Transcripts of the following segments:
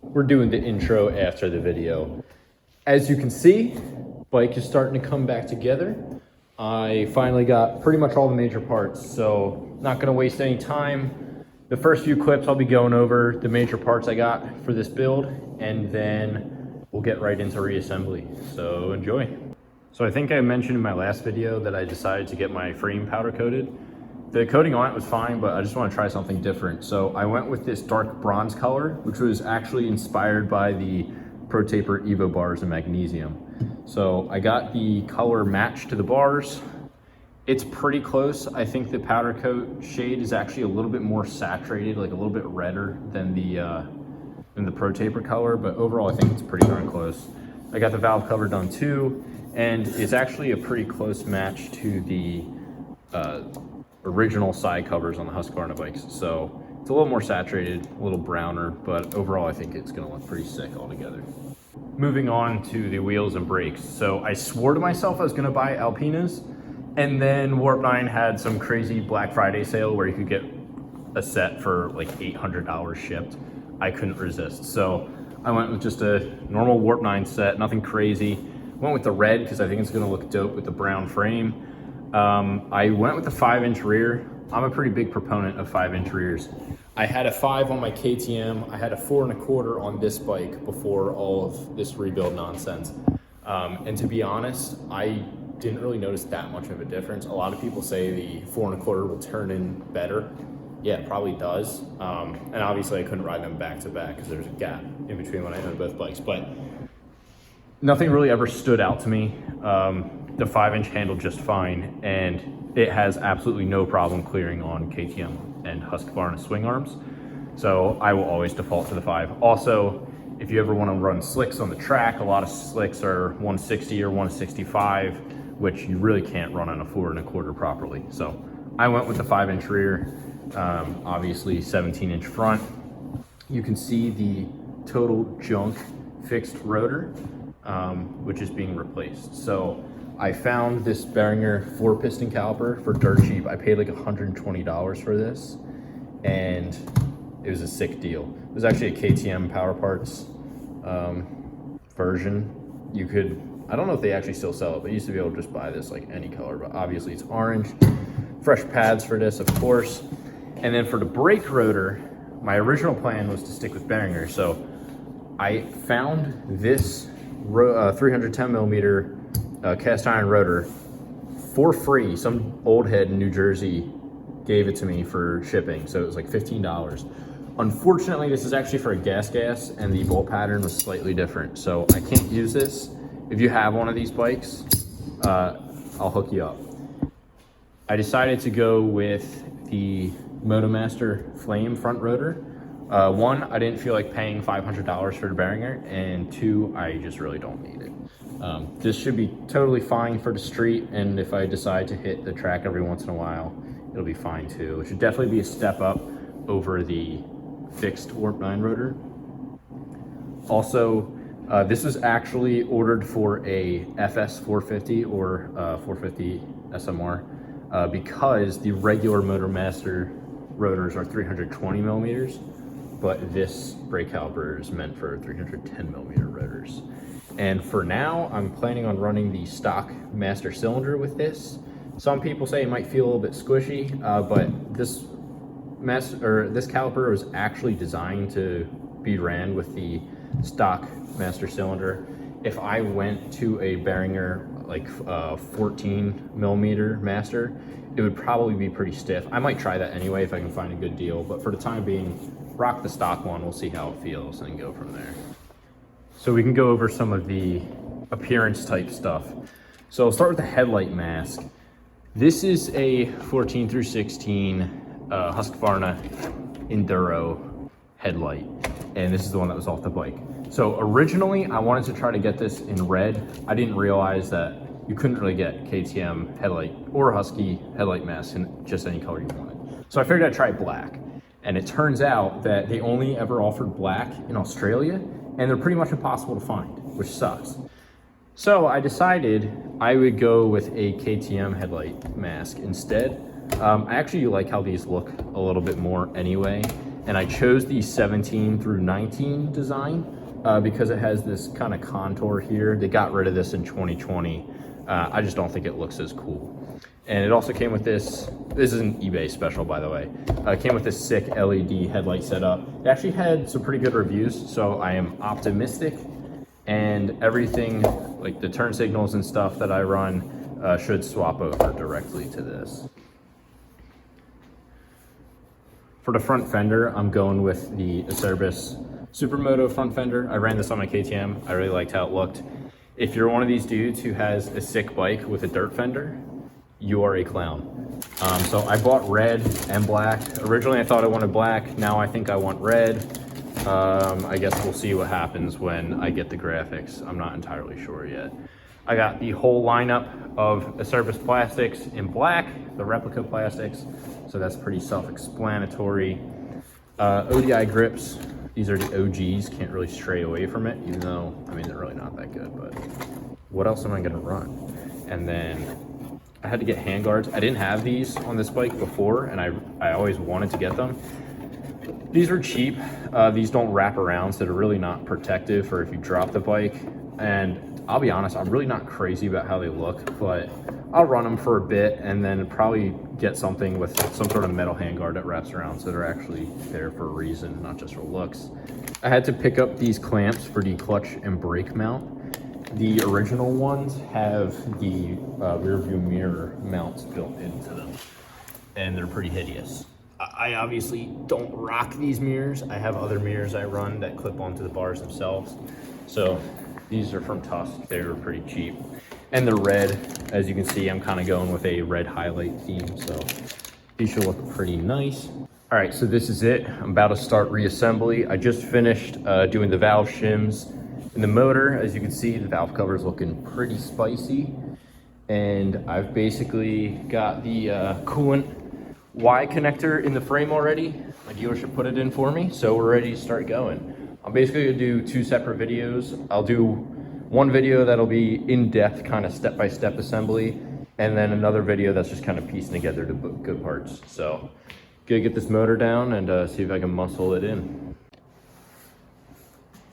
we're doing the intro after the video. As you can see, bike is starting to come back together. I finally got pretty much all the major parts, so not gonna waste any time. The first few clips I'll be going over the major parts I got for this build, and then we'll get right into reassembly. So enjoy. So I think I mentioned in my last video that I decided to get my frame powder coated. The coating on it was fine, but I just want to try something different. So I went with this dark bronze color, which was actually inspired by the Pro Taper Evo bars in magnesium. So I got the color matched to the bars. It's pretty close. I think the powder coat shade is actually a little bit more saturated, like a little bit redder than the Pro Taper color, but overall I think it's pretty darn close. I got the valve cover done too, and it's actually a pretty close match to the original side covers on the Husqvarna bikes. So it's a little more saturated, a little browner, but overall I think it's gonna look pretty sick altogether. Moving on to the wheels and brakes. So I swore to myself I was gonna buy Alpinas, and then Warp 9 had some crazy Black Friday sale where you could get a set for like $800 shipped. I couldn't resist. So I went with just a normal Warp 9 set, nothing crazy. Went with the red because I think it's gonna look dope with the brown frame. I went with the 5-inch rear. I'm a pretty big proponent of 5-inch rears. I had a 5 on my KTM. I had a 4 1/4 on this bike before all of this rebuild nonsense. And to be honest, I didn't really notice that much of a difference. A lot of people say the 4 1/4 will turn in better. Yeah, it probably does. And obviously I couldn't ride them back to back because there's a gap in between when I owned both bikes, but nothing really ever stood out to me. The 5-inch handled just fine, and it has absolutely no problem clearing on KTM and Husqvarna swing arms. So I will always default to the 5. Also, if you ever want to run slicks on the track, a lot of slicks are 160 or 165, which you really can't run on a 4 1/4 properly. So I went with the 5-inch rear, obviously 17-inch front. You can see the total junk fixed rotor, which is being replaced. So I found this Behringer 4-piston caliper for dirt cheap. I paid like $120 for this, and it was a sick deal. It was actually a KTM Power Parts version. You could, I don't know if they actually still sell it, but you used to be able to just buy this like any color, but obviously it's orange. Fresh pads for this, of course. And then for the brake rotor, my original plan was to stick with Behringer. So I found this 310 millimeter cast iron rotor for free. Some old head in New Jersey gave it to me for shipping, so it was like $15. Unfortunately, this is actually for a gas, and the bolt pattern was slightly different, so I can't use this. If you have one of these bikes, I'll hook you up. I decided to go with the MotoMaster Flame front rotor. One, I didn't feel like paying $500 for the Behringer, and two, I just really don't need it. This should be totally fine for the street, and if I decide to hit the track every once in a while, it'll be fine too. It should definitely be a step up over the fixed Warp 9 rotor. Also, this is actually ordered for a FS450 or 450 SMR because the regular MotoMaster rotors are 320 millimeters, but this brake caliper is meant for 310 millimeter rotors. And for now, I'm planning on running the stock master cylinder with this. Some people say it might feel a little bit squishy, but this caliper was actually designed to be ran with the stock master cylinder. If I went to a Behringer like 14 millimeter master, it would probably be pretty stiff. I might try that anyway if I can find a good deal, but for the time being, rock the stock one. We'll see how it feels and go from there. So we can go over some of the appearance type stuff. So I'll start with the headlight mask. This is a 14 through 16 Husqvarna Enduro headlight, and this is the one that was off the bike. So originally I wanted to try to get this in red. I didn't realize that you couldn't really get KTM headlight or Husky headlight masks in just any color you wanted. So I figured I'd try black, and it turns out that they only ever offered black in Australia, and they're pretty much impossible to find, which sucks. So I decided I would go with a KTM headlight mask instead. I actually like how these look a little bit more anyway, And I chose the 17 through 19 design because it has this kind of contour here. They got rid of this in 2020. I just don't think it looks as cool. And it also came with this is an eBay special, by the way. It came with this sick LED headlight setup. It actually had some pretty good reviews, so I am optimistic. And everything, like the turn signals and stuff that I run, should swap over directly to this. For the front fender, I'm going with the Acerbis Supermoto front fender. I ran this on my KTM. I really liked how it looked. If you're one of these dudes who has a sick bike with a dirt fender, you are a clown. So I bought red and black. Originally I thought I wanted black. Now I think I want red. I guess we'll see what happens when I get the graphics. I'm not entirely sure yet. I got the whole lineup of Acerbis plastics in black, the replica plastics. So that's pretty self-explanatory. ODI grips. These are the OGs. Can't really stray away from it, even though, I mean, they're really not that good, but what else am I gonna run? And then I had to get handguards. I didn't have these on this bike before, and I always wanted to get them. These were cheap. These don't wrap around, so they're really not protective for if you drop the bike. And I'll be honest, I'm really not crazy about how they look, but I'll run them for a bit and then probably get something with some sort of metal handguard that wraps around so they're actually there for a reason, not just for looks. I had to pick up these clamps for the clutch and brake mount. The original ones have the rear view mirror mounts built into them, and they're pretty hideous. I obviously don't rock these mirrors. I have other mirrors I run that clip onto the bars themselves. So these are from Tusk. They were pretty cheap. And they're red. As you can see, I'm kind of going with a red highlight theme, so these should look pretty nice. All right, so this is it. I'm about to start reassembly. I just finished doing the valve shims. In the motor, as you can see, the valve cover is looking pretty spicy. And I've basically got the coolant Y connector in the frame already. My dealership put it in for me, so we're ready to start going. I'm basically gonna do 2 separate videos. I'll do one video that'll be in-depth, kind of step-by-step assembly, and then another video that's just kind of piecing together the good parts. So, gonna get this motor down and see if I can muscle it in.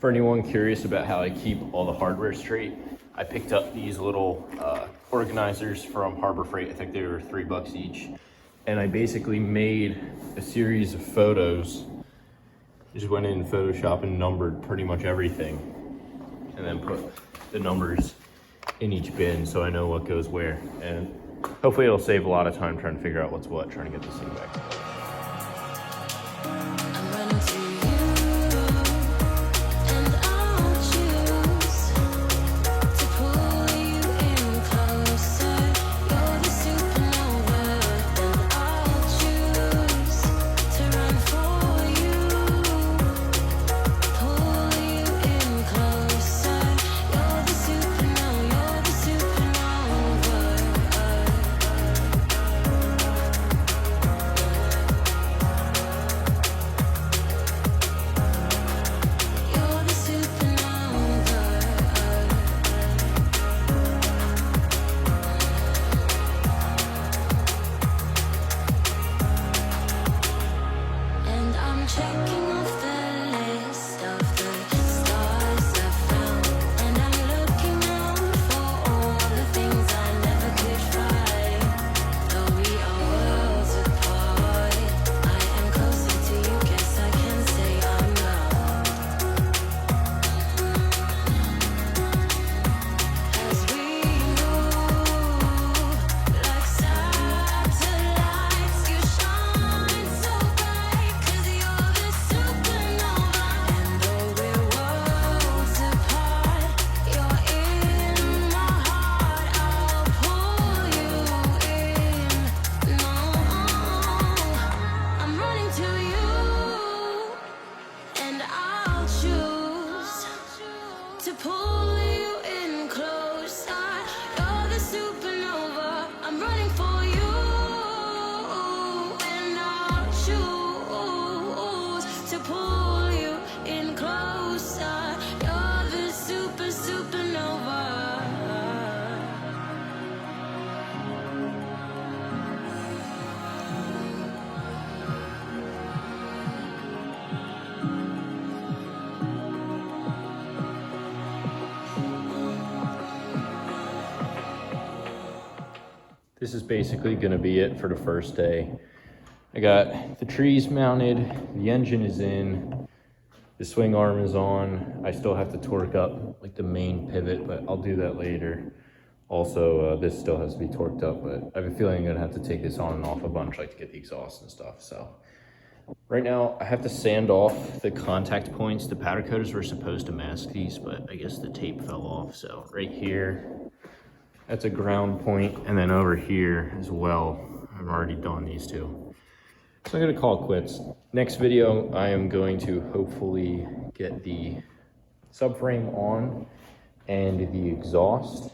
For anyone curious about how I keep all the hardware straight, I picked up these little organizers from Harbor Freight. I think they were $3 each. And I basically made a series of photos. Just went in Photoshop and numbered pretty much everything. And then put the numbers in each bin so I know what goes where. And hopefully it'll save a lot of time trying to figure out what's what, trying to get this thing back together. this is basically gonna be it for the first day. I got the trees mounted, the engine is in, the swing arm is on. I still have to torque up like the main pivot, but I'll do that later. Also, this still has to be torqued up, but I have a feeling I'm gonna have to take this on and off a bunch, like to get the exhaust and stuff, so. Right now, I have to sand off the contact points. The powder coaters were supposed to mask these, but I guess the tape fell off. So right here, that's a ground point, and then over here as well, I've already done these two. So I'm gonna call it quits. Next video, I am going to hopefully get the subframe on and the exhaust.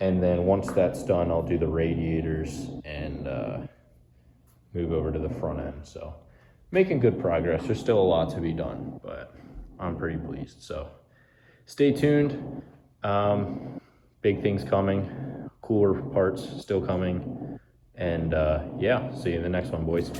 And then once that's done, I'll do the radiators and move over to the front end. So making good progress. There's still a lot to be done, but I'm pretty pleased. So stay tuned. Big things coming, cooler parts still coming. And yeah, see you in the next one, boys.